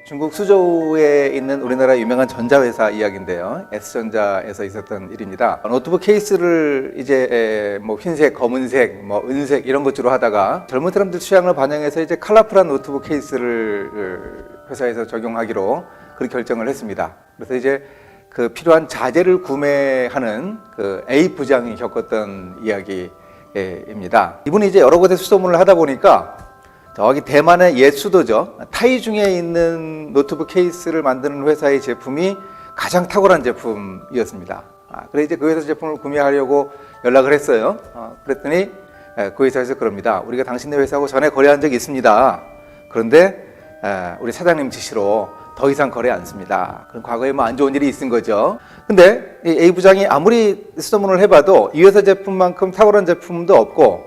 중국 수저우에 있는 우리나라 유명한 전자회사 이야기인데요. S전자에서 있었던 일입니다. 노트북 케이스를 이제 뭐 흰색, 검은색, 뭐 은색 이런 것 주로 하다가 젊은 사람들 취향을 반영해서 이제 컬러풀한 노트북 케이스를 회사에서 적용하기로 그렇게 결정을 했습니다. 그래서 이제 그 필요한 자재를 구매하는 그 A 부장이 겪었던 이야기입니다. 이분이 이제 여러 곳에 수소문을 하다 보니까 저기 대만의 옛 수도죠. 타이중에 있는 노트북 케이스를 만드는 회사의 제품이 가장 탁월한 제품이었습니다. 그래서 이제 그 회사 제품을 구매하려고 연락을 했어요. 그랬더니 그 회사에서 그럽니다. 우리가 당신네 회사하고 전에 거래한 적이 있습니다. 그런데 우리 사장님 지시로 더 이상 거래 않습니다. 그럼 과거에 뭐 안 좋은 일이 있은 거죠. 근데 이 A 부장이 아무리 수소문을 해봐도 이 회사 제품만큼 탁월한 제품도 없고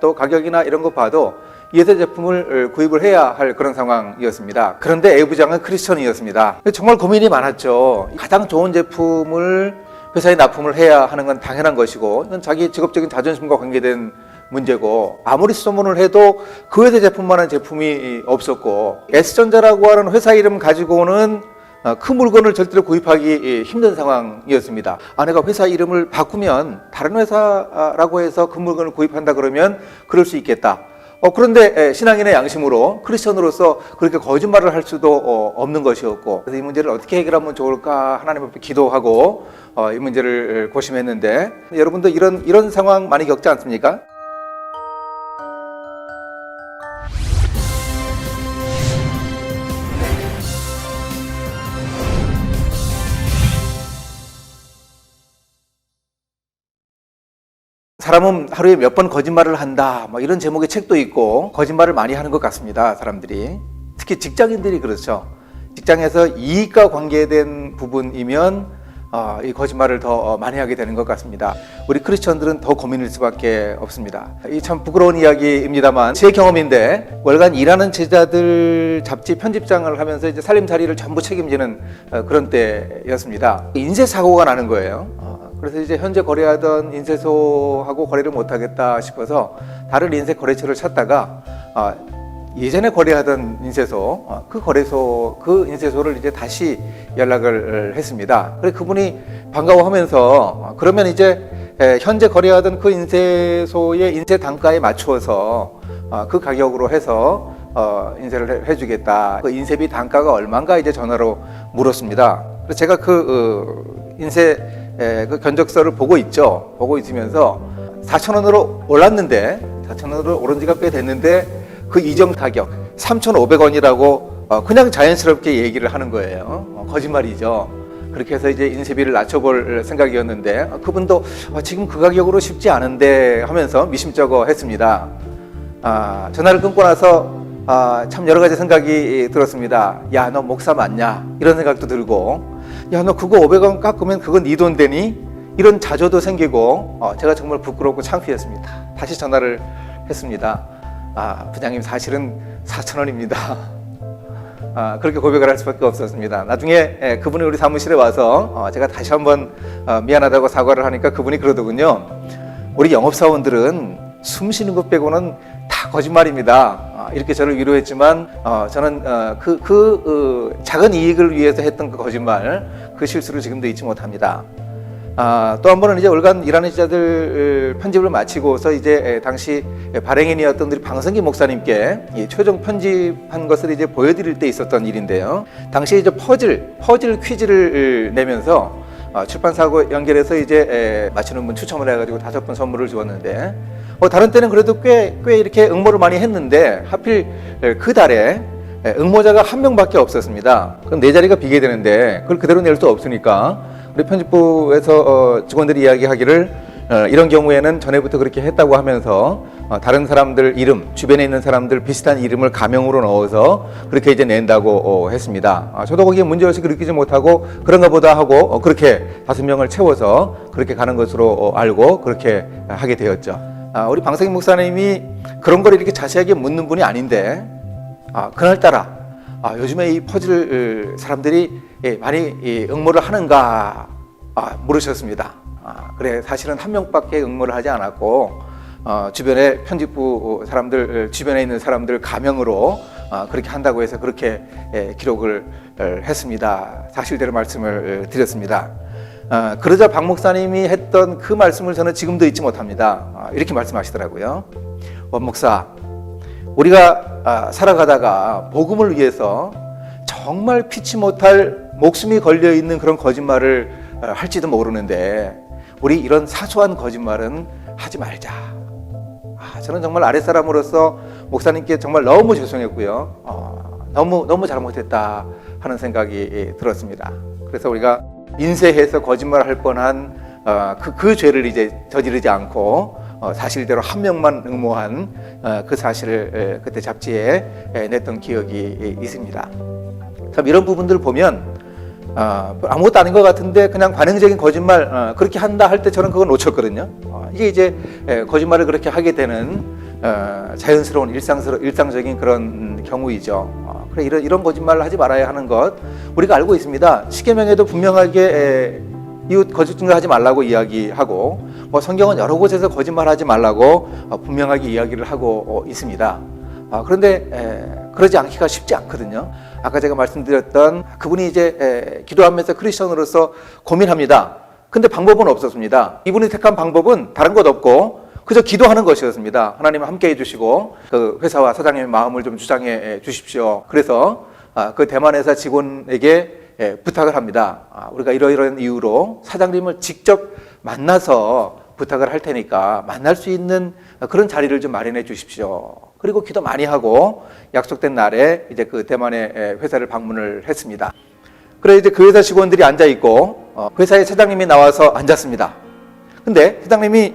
또 가격이나 이런 거 봐도 이 회사 제품을 구입을 해야 할 그런 상황이었습니다. 그런데 A 부장은 크리스천이었습니다. 정말 고민이 많았죠. 가장 좋은 제품을 회사에 납품을 해야 하는 건 당연한 것이고 이건 자기 직업적인 자존심과 관계된 문제고 아무리 수소문을 해도 그 회사 제품만한 제품이 없었고 S전자라고 하는 회사 이름 가지고는 그 물건을 절대로 구입하기 힘든 상황이었습니다. 아내가 회사 이름을 바꾸면 다른 회사라고 해서 그 물건을 구입한다 그러면 그럴 수 있겠다. 그런데 신앙인의 양심으로 크리스천으로서 그렇게 거짓말을 할 수도 없는 것이었고 그래서 이 문제를 어떻게 해결하면 좋을까 하나님 앞에 기도하고 이 문제를 고심했는데 여러분도 이런 상황 많이 겪지 않습니까? 사람은 하루에 몇 번 거짓말을 한다 뭐 이런 제목의 책도 있고 거짓말을 많이 하는 것 같습니다. 사람들이 특히 직장인들이 그렇죠. 직장에서 이익과 관계된 부분이면 이 거짓말을 더 많이 하게 되는 것 같습니다. 우리 크리스천들은 더 고민일 수밖에 없습니다. 이 참 부끄러운 이야기입니다만 제 경험인데 월간 일하는 제자들 잡지 편집장을 하면서 이제 살림살이를 전부 책임지는 그런 때였습니다. 인쇄 사고가 나는 거예요. 그래서 이제 현재 거래하던 인쇄소하고 거래를 못하겠다 싶어서 다른 인쇄 거래처를 찾다가 예전에 거래하던 인쇄소, 그 인쇄소를 이제 다시 연락을 했습니다. 그래서 그분이 반가워하면서 그러면 이제 현재 거래하던 그 인쇄소의 인쇄 단가에 맞추어서 그 가격으로 해서 인쇄를 해주겠다. 그 인쇄비 단가가 얼마인가 이제 전화로 물었습니다. 그래서 제가 그 인쇄 그 견적서를 보고 있으면서 4,000원으로 올랐는데 4,000원으로 오른 지가 꽤 됐는데 그 이전 가격 3,500원이라고 그냥 자연스럽게 얘기를 하는 거예요. 거짓말이죠. 그렇게 해서 이제 인쇄비를 낮춰볼 생각이었는데 그분도 지금 그 가격으로 쉽지 않은데 하면서 미심쩍어 했습니다. 전화를 끊고 나서 참 여러 가지 생각이 들었습니다. 야, 너 목사 맞냐? 이런 생각도 들고 야, 너 그거 500원 깎으면 그건 네 돈 되니? 이런 자조도 생기고 제가 정말 부끄럽고 창피했습니다. 다시 전화를 했습니다. 부장님 사실은 4,000원입니다. 그렇게 고백을 할 수밖에 없었습니다. 나중에 그분이 우리 사무실에 와서 제가 다시 한번 미안하다고 사과를 하니까 그분이 그러더군요. 우리 영업사원들은 숨 쉬는 것 빼고는 다 거짓말입니다. 이렇게 저를 위로했지만 저는 그 작은 이익을 위해서 했던 그 거짓말, 그 실수를 지금도 잊지 못합니다. 또 한 번은 이제 월간 일하는 제자들 편집을 마치고서 이제 당시 발행인이었던 우리 방성기 목사님께 이 최종 편집한 것을 이제 보여드릴 때 있었던 일인데요. 당시 이제 퍼즐 퀴즈를 내면서 출판사하고 연결해서 이제 맞히는 분 추첨을 해가지고 5분 선물을 주었는데 다른 때는 그래도 꽤 이렇게 응모를 많이 했는데 하필 그 달에 응모자가 한 명밖에 없었습니다. 그럼 4자리가 비게 되는데 그걸 그대로 낼 수 없으니까 우리 편집부에서 직원들이 이야기하기를 이런 경우에는 전에부터 그렇게 했다고 하면서 다른 사람들 이름, 주변에 있는 사람들 비슷한 이름을 가명으로 넣어서 그렇게 이제 낸다고 했습니다. 저도 거기에 문제의식을 느끼지 못하고 그런가 보다 하고 그렇게 5명을 채워서 그렇게 가는 것으로 알고 그렇게 하게 되었죠. 우리 방성희 목사님이 그런 걸 이렇게 자세하게 묻는 분이 아닌데 그날따라 요즘에 이 퍼즐 사람들이 많이 응모를 하는가 물으셨습니다. 그래 사실은 한 명밖에 응모를 하지 않았고 주변에 편집부 사람들 주변에 있는 사람들 가명으로 그렇게 한다고 해서 그렇게 기록을 했습니다. 사실대로 말씀을 드렸습니다. 그러자 박 목사님이 했던 그 말씀을 저는 지금도 잊지 못합니다. 이렇게 말씀하시더라고요. 원 목사, 우리가 살아가다가 복음을 위해서 정말 피치 못할 목숨이 걸려있는 그런 거짓말을 할지도 모르는데 우리 이런 사소한 거짓말은 하지 말자. 저는 정말 아랫사람으로서 목사님께 정말 너무 죄송했고요. 너무 잘못했다 하는 생각이 들었습니다. 그래서 우리가 인쇄해서 거짓말을 할 뻔한 그 죄를 이제 저지르지 않고 사실대로 한 명만 응모한 그 사실을 그때 잡지에 냈던 기억이 있습니다. 참 이런 부분들 보면 아무것도 아닌 것 같은데 그냥 관행적인 거짓말 그렇게 한다 할 때 저는 그걸 놓쳤거든요. 이게 이제 거짓말을 그렇게 하게 되는 자연스러운 일상적인 그런 경우이죠. 그래 이런 거짓말을 하지 말아야 하는 것 우리가 알고 있습니다. 십계명에도 분명하게 이웃 거짓 증거하지 말라고 이야기하고 성경은 여러 곳에서 거짓말하지 말라고 분명하게 이야기를 하고 있습니다. 그런데 그러지 않기가 쉽지 않거든요. 아까 제가 말씀드렸던 그분이 이제 기도하면서 크리스천으로서 고민합니다. 근데 방법은 없었습니다. 이분이 택한 방법은 다른 것 없고 그저 기도하는 것이었습니다. 하나님 함께 해주시고 그 회사와 사장님의 마음을 좀 주장해 주십시오. 그래서 그 대만 회사 직원에게 부탁을 합니다. 우리가 이러이러한 이유로 사장님을 직접 만나서 부탁을 할 테니까 만날 수 있는 그런 자리를 좀 마련해 주십시오. 그리고 기도 많이 하고 약속된 날에 이제 그 대만의 회사를 방문을 했습니다. 그래 이제 그 회사 직원들이 앉아 있고 회사의 사장님이 나와서 앉았습니다. 근데 사장님이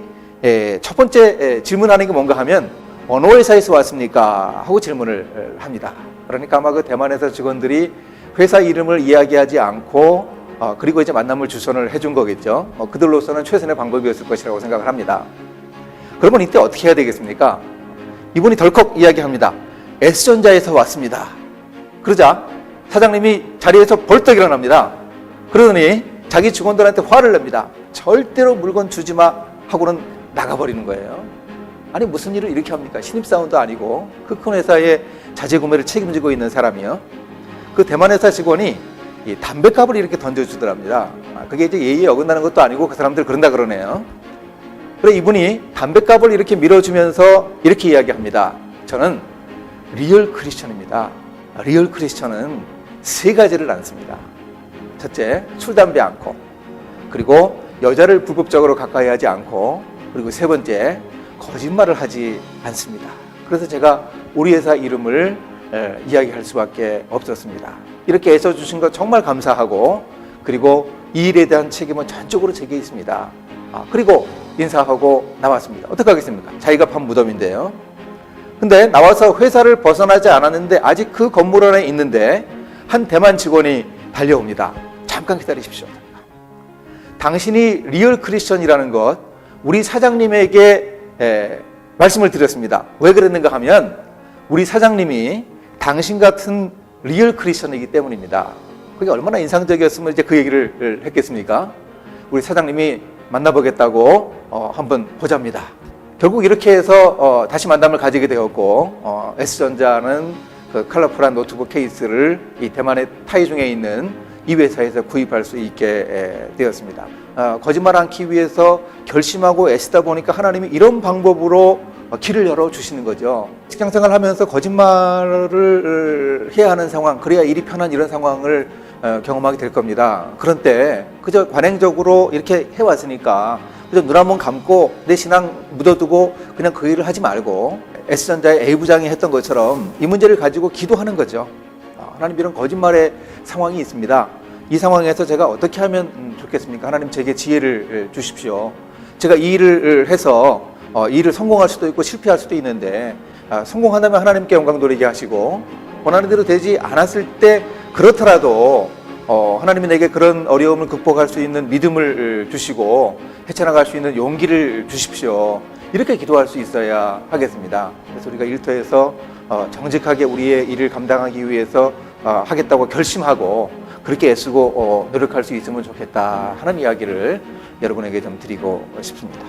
첫 번째 질문하는 게 뭔가 하면 어느 회사에서 왔습니까? 하고 질문을 합니다. 그러니까 아마 그 대만 회사 직원들이 회사 이름을 이야기하지 않고 그리고 이제 만남을 주선을 해준 거겠죠. 그들로서는 최선의 방법이었을 것이라고 생각을 합니다. 그러면 이때 어떻게 해야 되겠습니까? 이분이 덜컥 이야기합니다. S전자에서 왔습니다. 그러자 사장님이 자리에서 벌떡 일어납니다. 그러더니 자기 직원들한테 화를 냅니다. 절대로 물건 주지 마 하고는 나가버리는 거예요. 아니 무슨 일을 이렇게 합니까? 신입사원도 아니고 그 큰 회사의 자재구매를 책임지고 있는 사람이요. 그 대만 회사 직원이 이 담뱃값을 이렇게 던져주더랍니다. 그게 이제 예의에 어긋나는 것도 아니고 그 사람들 그런다 그러네요. 그래 이분이 담뱃값을 이렇게 밀어주면서 이렇게 이야기합니다. 저는 리얼 크리스천입니다. 리얼 크리스천은 세 가지를 안 씁니다. 첫째, 술, 담배 않고, 그리고 여자를 불법적으로 가까이 하지 않고, 그리고 세 번째, 거짓말을 하지 않습니다. 그래서 제가 우리 회사 이름을 이야기할 수밖에 없었습니다. 이렇게 애써주신 것 정말 감사하고, 그리고 이 일에 대한 책임은 전적으로 제게 있습니다. 그리고 인사하고 나왔습니다. 어떻게 하겠습니까? 자기가 판 무덤인데요. 근데 나와서 회사를 벗어나지 않았는데 아직 그 건물 안에 있는데 한 대만 직원이 달려옵니다. 잠깐 기다리십시오. 당신이 리얼 크리스천이라는 것 우리 사장님에게 말씀을 드렸습니다. 왜 그랬는가 하면 우리 사장님이 당신 같은 리얼 크리스천이기 때문입니다. 그게 얼마나 인상적이었으면 이제 그 얘기를 했겠습니까? 우리 사장님이 만나보겠다고 한번 보자입니다. 결국 이렇게 해서 다시 만남을 가지게 되었고 S전자는 그 컬러풀한 노트북 케이스를 이 대만의 타이중에 있는 이 회사에서 구입할 수 있게 되었습니다. 거짓말 않기 위해서 결심하고 애쓰다 보니까 하나님이 이런 방법으로 길을 열어주시는 거죠. 직장생활 하면서 거짓말을 해야 하는 상황, 그래야 일이 편한 이런 상황을 경험하게 될 겁니다. 그런 때 그저 관행적으로 이렇게 해왔으니까 그저 눈 한 번 감고 내 신앙 묻어두고 그냥 그 일을 하지 말고 S전자의 A부장이 했던 것처럼 이 문제를 가지고 기도하는 거죠. 하나님 이런 거짓말의 상황이 있습니다. 이 상황에서 제가 어떻게 하면 좋겠습니까? 하나님 제게 지혜를 주십시오. 제가 이 일을 해서 이 일을 성공할 수도 있고 실패할 수도 있는데 성공한다면 하나님께 영광 돌리게 하시고 원하는 대로 되지 않았을 때 그렇더라도 하나님이 내게 그런 어려움을 극복할 수 있는 믿음을 주시고 헤쳐나갈 수 있는 용기를 주십시오. 이렇게 기도할 수 있어야 하겠습니다. 그래서 우리가 일터에서 정직하게 우리의 일을 감당하기 위해서 하겠다고 결심하고 그렇게 애쓰고 노력할 수 있으면 좋겠다 하는 이야기를 여러분에게 좀 드리고 싶습니다.